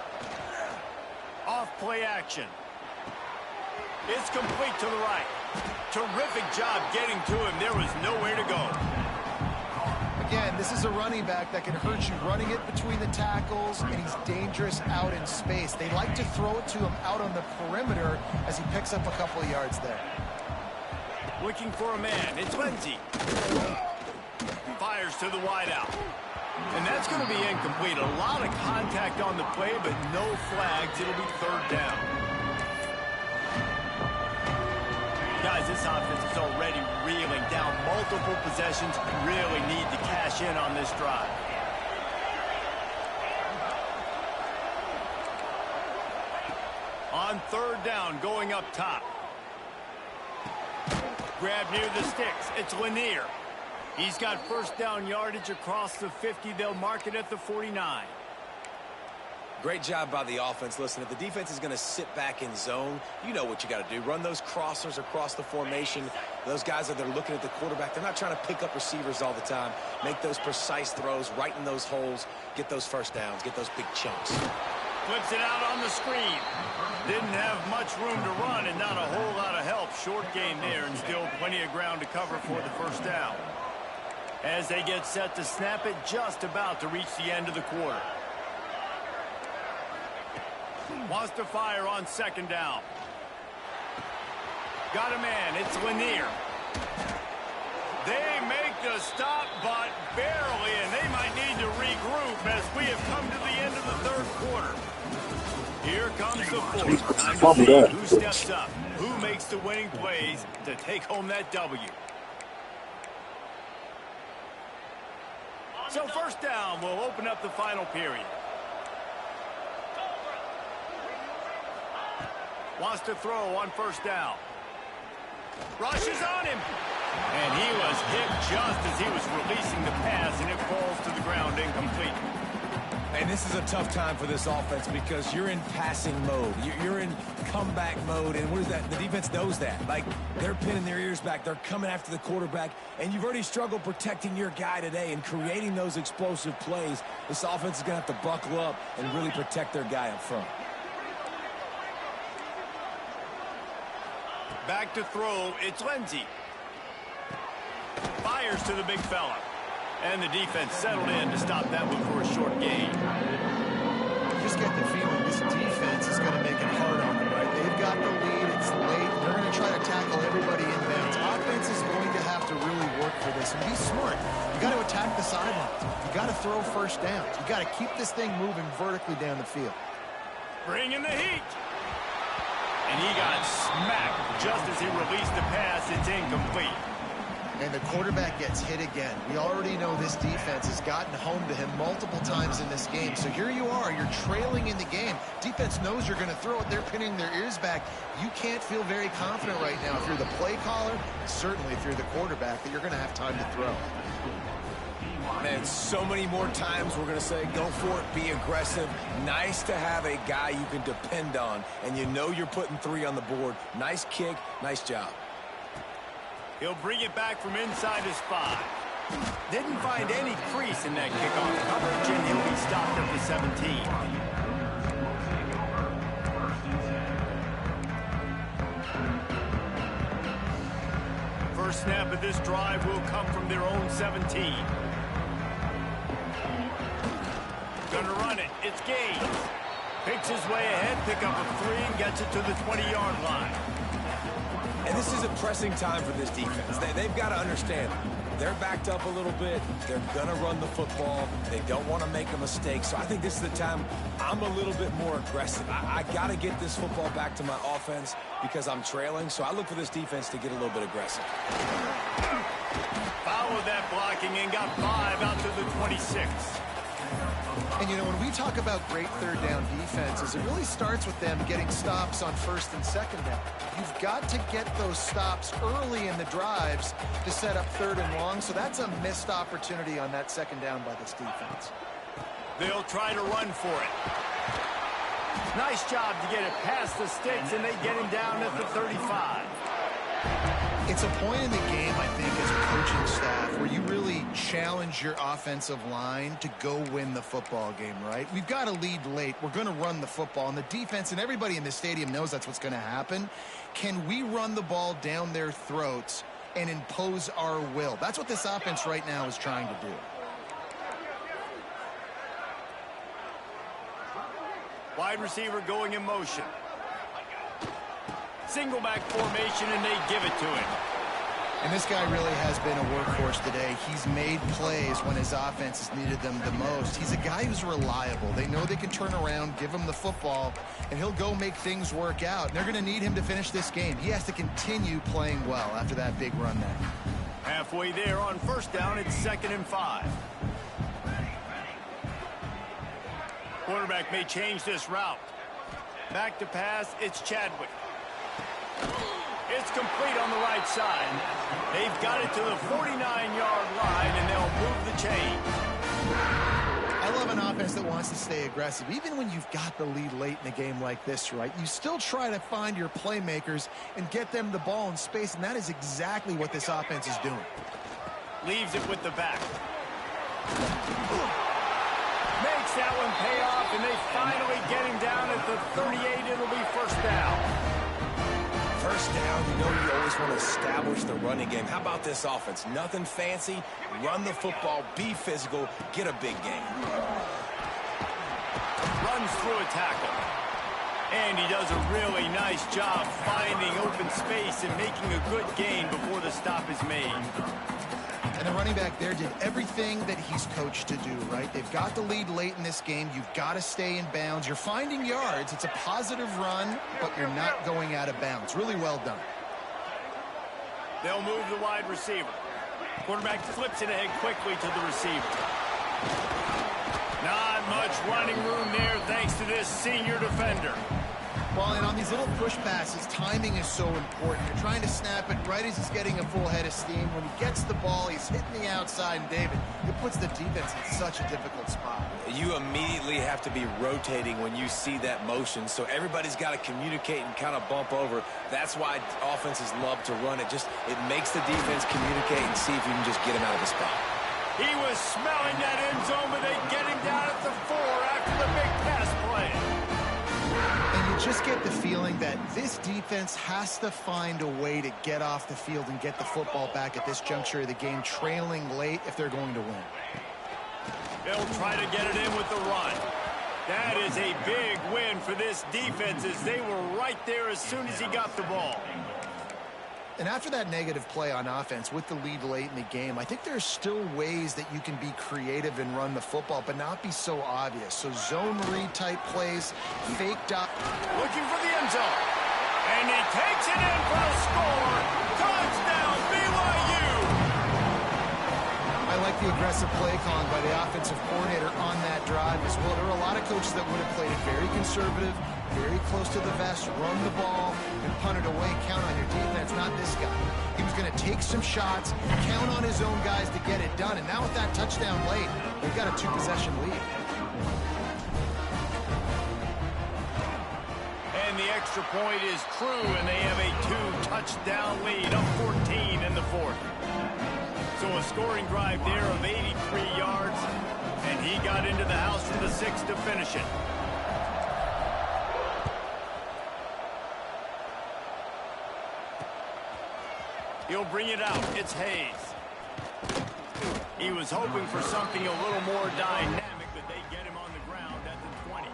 Off play action. It's complete to the right. Terrific job getting to him. There was nowhere to go. Again, this is a running back that can hurt you running it between the tackles, and he's dangerous out in space. They like to throw it to him out on the perimeter as he picks up a couple of yards there. Looking for a man. It's Lindsey. Fires to the wideout. And that's going to be incomplete. A lot of contact on the play, but no flags. It'll be 3rd down. Guys, this offense is already reeling down multiple possessions. Really need to cash in on this drive. On 3rd down, going up top. Grab near the sticks. It's Lanier. He's got 1st down yardage across the 50. They'll mark it at the 49. Great job by the offense. Listen, if the defense is going to sit back in zone, you know what you got to do. Run those crossers across the formation. Those guys that are looking at the quarterback, they're not trying to pick up receivers all the time. Make those precise throws, right in those holes, get those 1st downs, get those big chunks. Flips it out on the screen. Didn't have much room to run and not a whole lot of help. Short game there and still plenty of ground to cover for the 1st down. As they get set to snap it, just about to reach the end of the quarter. Wants to fire on 2nd down. Got a man. It's Lanier. They make the stop, but barely, and they might need to regroup as we have come to the end of the third quarter. Here comes the fourth. Time to Fumble see that. who steps up, who makes the winning plays to take home that W. So first down will open up the final period. Wants to throw on first down. Rushes on him. And he was hit just as he was releasing the pass, and it falls to the ground incomplete. And this is a tough time for this offense because you're in passing mode. You're in comeback mode. And what is that? The defense knows that. Like, they're pinning their ears back. They're coming after the quarterback. And you've already struggled protecting your guy today and creating those explosive plays. This offense is going to have to buckle up and really protect their guy up front. Back to throw, it's Lindsey. Fires to the big fella. And the defense settled in to stop that one for a short gain. You just get the feeling this defense is going to make it hard on them, right? They've got the lead, it's late, they're going to try to tackle everybody in bounds. Offense is going to have to really work for this and be smart. You got to attack the sidelines. You got to throw first downs. You got to keep this thing moving vertically down the field. Bringing the heat. And he got smacked just as he released the pass. It's incomplete. And the quarterback gets hit again. We already know this defense has gotten home to him multiple times in this game. So here you are. You're trailing in the game. Defense knows you're going to throw it. They're pinning their ears back. You can't feel very confident right now if you're the play caller, certainly if you're the quarterback, that you're going to have time to throw. And so many more times we're going to say, go for it, be aggressive. Nice to have a guy you can depend on, and you know you're putting 3 on the board. Nice kick, nice job. He'll bring it back from inside his 5. Didn't find any crease in that kickoff coverage, and he'll be stopped at the 17. First snap of this drive will come from their own 17. Gonna run it. It's Gaines. Picks his way ahead, pick up a 3, and gets it to the 20-yard line. And this is a pressing time for this defense. They've got to understand, they're backed up a little bit. They're going to run the football. They don't want to make a mistake. So I think this is the time I'm a little bit more aggressive. I got to get this football back to my offense because I'm trailing. So I look for this defense to get a little bit aggressive. Followed that blocking and got 5 out to the 26. And, you know, when we talk about great third down defenses, it really starts with them getting stops on first and second down. You've got to get those stops early in the drives to set up third and long, so that's a missed opportunity on that second down by this defense. They'll try to run for it. Nice job to get it past the sticks, and they get him down at the 35. It's a point in the game, I think, as a coaching staff where you really challenge your offensive line to go win the football game, right? We've got a lead late. We're going to run the football, and the defense and everybody in the stadium knows that's what's going to happen. Can we run the ball down their throats and impose our will? That's what this offense right now is trying to do. Wide receiver going in motion. Single back formation, and they give it to him. And this guy really has been a workhorse today. He's made plays when his offense has needed them the most. He's a guy who's reliable. They know they can turn around, give him the football, and he'll go make things work out. And they're going to need him to finish this game. He has to continue playing well after that big run there. Halfway there on first down, it's 2nd and 5. Quarterback may change this route. Back to pass, it's Chadwick. It's complete on the right side. They've got it to the 49-yard line, and they'll move the chain. I love an offense that wants to stay aggressive. Even when you've got the lead late in a game like this, right, you still try to find your playmakers and get them the ball in space, and that is exactly what this offense is doing. Leaves it with the back. Makes that one pay off, and they finally get him down at the 38. It'll be first down. First down, you know you always want to establish the running game. How about this offense? Nothing fancy. Run the football, be physical, get a big gain. Runs through a tackle. And he does a really nice job finding open space and making a good gain before the stop is made. And And the running back there did everything that he's coached to do, right? They've got the lead late in this game. You've got to stay in bounds. You're finding yards. It's a positive run, but you're not going out of bounds. Really well done. They'll move the wide receiver. Quarterback flips it ahead quickly to the receiver. Not much running room there thanks to this senior defender. Well, and on these little push passes, timing is so important. You're trying to snap it right as he's getting a full head of steam. When he gets the ball, he's hitting the outside, and David, it puts the defense in such a difficult spot. You immediately have to be rotating when you see that motion, so everybody's got to communicate and kind of bump over. That's why offenses love to run it. It makes the defense communicate and see if you can just get him out of the spot. He was smelling that end zone, but they get him down at the 4 after the big pass play. And you just get the feeling that this defense has to find a way to get off the field and get the football back at this juncture of the game, trailing late if they're going to win. They'll try to get it in with the run. That is a big win for this defense as they were right there as soon as he got the ball. And after that negative play on offense with the lead late in the game, I think there's still ways that you can be creative and run the football, but not be so obvious. So zone read type plays, faked up. Looking for the end zone. And he takes it in for the score. Touchdown, BYU. I like the aggressive play calling by the offensive coordinator on that drive as well. There were a lot of coaches that would have played it very conservative, very close to the vest, run the ball, and punt it away, count on your defense, not this guy. He was going to take some shots, count on his own guys to get it done, and now with that touchdown late, they've got a 2-possession lead. And the extra point is true, and they have a 2-touchdown lead, up 14 in the 4th. So a scoring drive there of 83 yards, and he got into the house for the 6 to finish it. He'll bring it out. It's Hayes. He was hoping for something a little more dynamic, but they get him on the ground at the 20.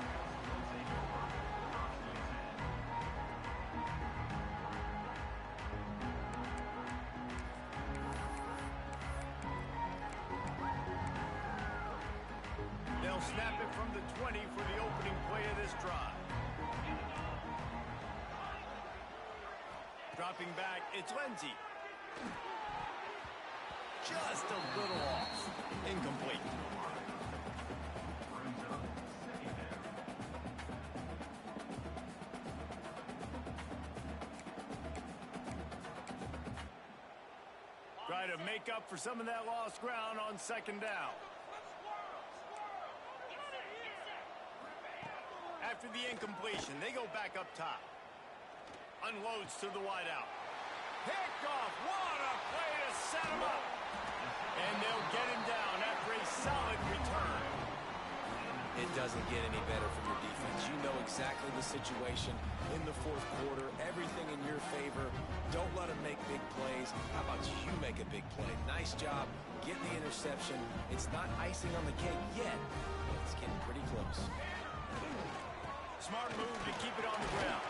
They'll snap it from the 20 for the opening play of this drive. Dropping back, it's Lindsey. Just a little off. Incomplete. Try to make up for some of that lost ground on 2nd down. After the incompletion, they go back up top. Unloads to the wideout. Picked off. What a play to set him up. And they'll get him down after a solid return. It doesn't get any better from your defense. You know exactly the situation in the 4th quarter. Everything in your favor. Don't let them make big plays. How about you make a big play? Nice job getting the interception. It's not icing on the cake yet, but it's getting pretty close. Smart move to keep it on the ground.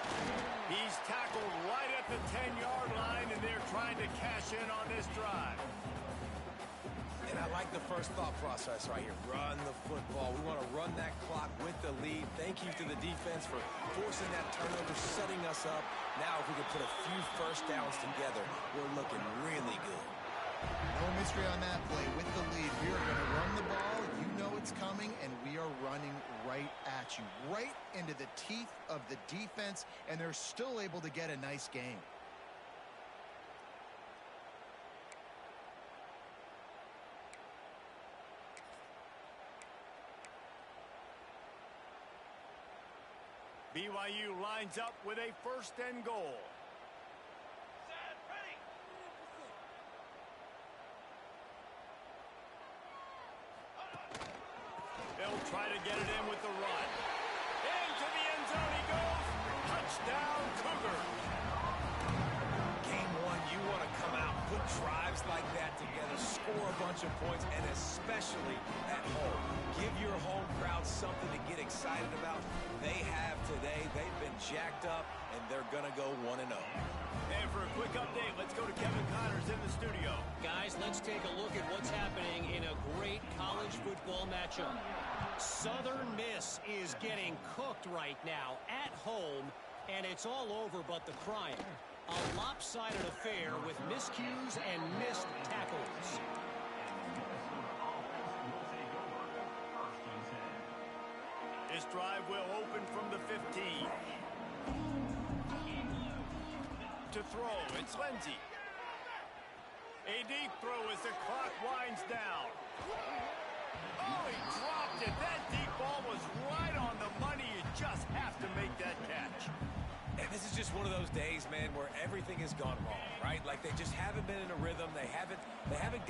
He's tackled right at the 10-yard line, and they're trying to cash in on this drive. And I like the first thought process right here. Run the football. We want to run that clock with the lead. Thank you to the defense for forcing that turnover, setting us up. Now if we can put a few first downs together, we're looking really good. No mystery on that play. With the lead, we are going to run the ball. You know it's coming, and we are running right at you, right into the teeth of the defense, and they're still able to get a nice game. BYU lines up with a 1st and goal. They'll try to get it in with the run. Into the end zone he goes. Touchdown, Cougars. Game 1, you want to come out, put drives like that together, score a bunch of points, and especially at home. Give your home crowd something to get excited about. They have today. They've been jacked up, and they're going to go 1-0. And for a quick update, let's go to Kevin Connors in the studio. Guys, let's take a look at what's happening in a great college football matchup. Southern Miss is getting cooked right now at home, and it's all over but the crying. A lopsided affair with miscues and missed tackles. This drive will open from the 15. To throw, it's Lindsey. A deep throw as the clock winds down. Oh, he dropped it. That deep ball was right on the money. You just have to make that catch. And this is just one of those days, man, where everything has gone wrong, right? Like they just haven't been in a rhythm. They haven't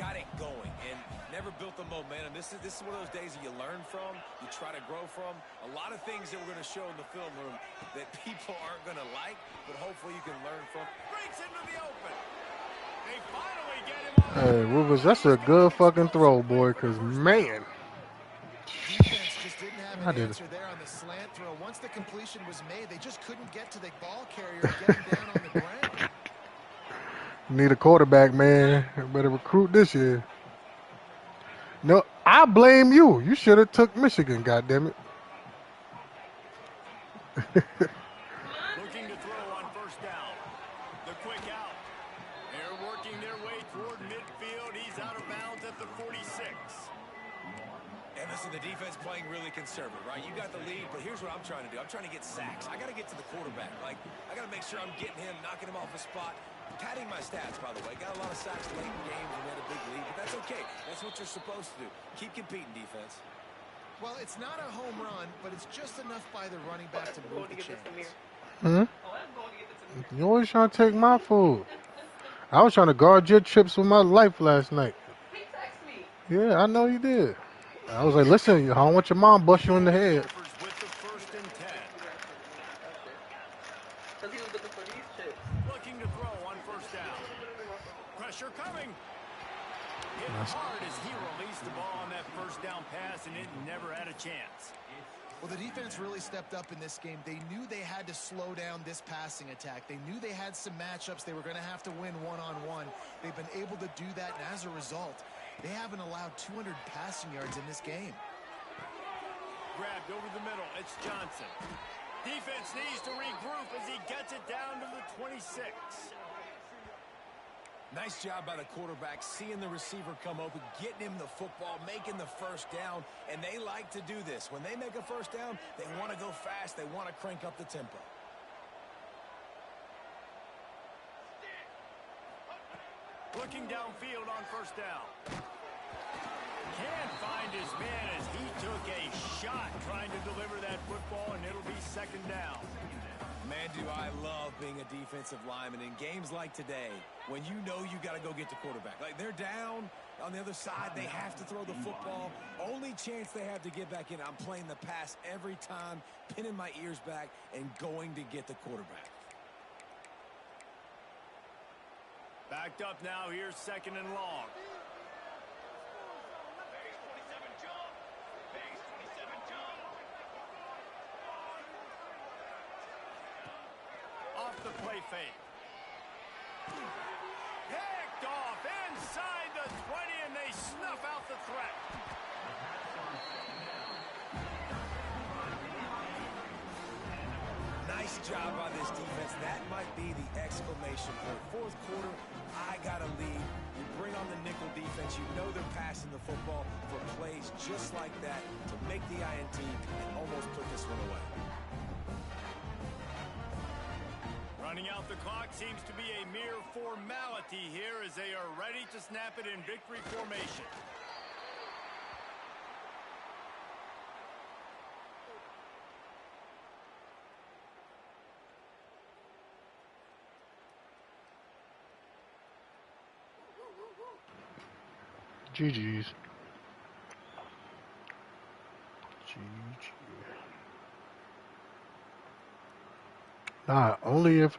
got it going and never built the momentum. This is one of those days that you learn from, you try to grow from. A lot of things that we're going to show in the film room that people aren't going to like, but hopefully you can learn from. Breaks into the open. They finally get him on. Hey, Rufus, that's a good fucking throw, boy, because, man. Defense just didn't have I an did it. answer there on the slant throw. Once the completion was made, they just couldn't get to the ball carrier and get him down on the ground. Need a quarterback, man. Better recruit this year. No, I blame you. You should have took Michigan, goddammit. Looking to throw on first down. The quick out. They're working their way toward midfield. He's out of bounds at the 46. And listen, the defense playing really conservative, right? You got the lead, but here's what I'm trying to do. I'm trying to get sacks. I got to get to the quarterback. Like, I got to make sure I'm getting him, knocking him off his spot. Padding my stats, by the way. Got a lot of sacks late in games and we had a big lead, but that's okay. That's what you're supposed to do. Keep competing, defense. Well, it's not a home run, but it's just enough by the running back to move the chains. You always trying to take my food. I was trying to guard your chips with my life last night. Yeah, I know you did. I was like, listen, I don't want your mom bust you in the head. With the first and 10. Looking to throw on first down. Pressure coming. Hit hard as he released the ball on that first down pass, and it never had a chance. Well, the defense really stepped up in this game. They knew they had to slow down this passing attack. They knew they had some matchups they were going to have to win one-on-one. They've been able to do that, and as a result, they haven't allowed 200 passing yards in this game. Grabbed over the middle. It's Johnson. Defense needs to regroup as he gets it down to the 26. Nice job by the quarterback, seeing the receiver come open, getting him the football, making the first down, and they like to do this. When they make a first down, they want to go fast. They want to crank up the tempo. Looking downfield on first down. Can't find his man as he took a shot trying to deliver that football, and it'll be second down. Man, do I love being a defensive lineman in games like today when you know you got to go get the quarterback. Like, they're down on the other side. They have to throw the football. Only chance they have to get back in. I'm playing the pass every time, pinning my ears back and going to get the quarterback. Backed up now. Here's second and long. Off the play fake. Picked off inside the 20, and they snuff out the threat. Nice job by this defense. That might be the exclamation point. Fourth quarter, I got a lead. You bring on the nickel defense. You know they're passing the football for plays just like that to make the INT and almost put this one away. Running out the clock seems to be a mere formality here as they are ready to snap it in victory formation. GG's. Nah, only if...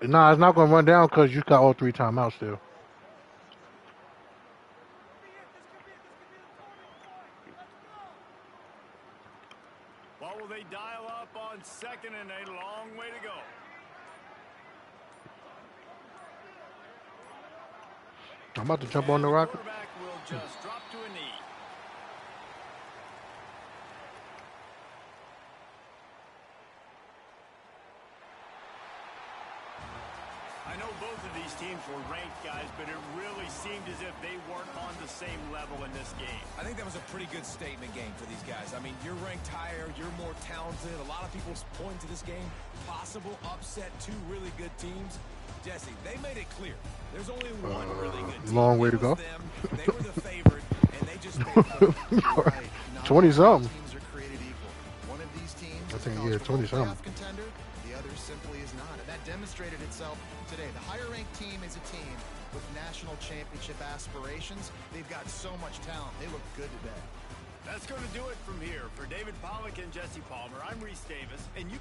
Nah, it's not going to run down because you got all 3 timeouts still. What will they dial up on second and a long way to go? I'm about to jump on And the the rocket. quarterback will just drop to a knee. I know both of these teams were ranked, guys, but it really seemed as if they weren't on the same level in this game. I think that was a pretty good statement game for these guys. I mean, you're ranked higher, you're more talented. A lot of people point to this game, possible upset, two really good teams. Jesse, they made it clear. There's only one really good team. Long way to It go. was them. They were the favorite, and they just made it. Right. Not 20 all something. Teams are created equal. One of these teams I is think, a college yeah, 20 football something. playoff contender. The other simply is not. And that demonstrated itself today. The higher-ranked team is a team with national championship aspirations. They've got so much talent. They look good today. That's going to do it from here. For David Pollack and Jesse Palmer, I'm Reese Davis, and you...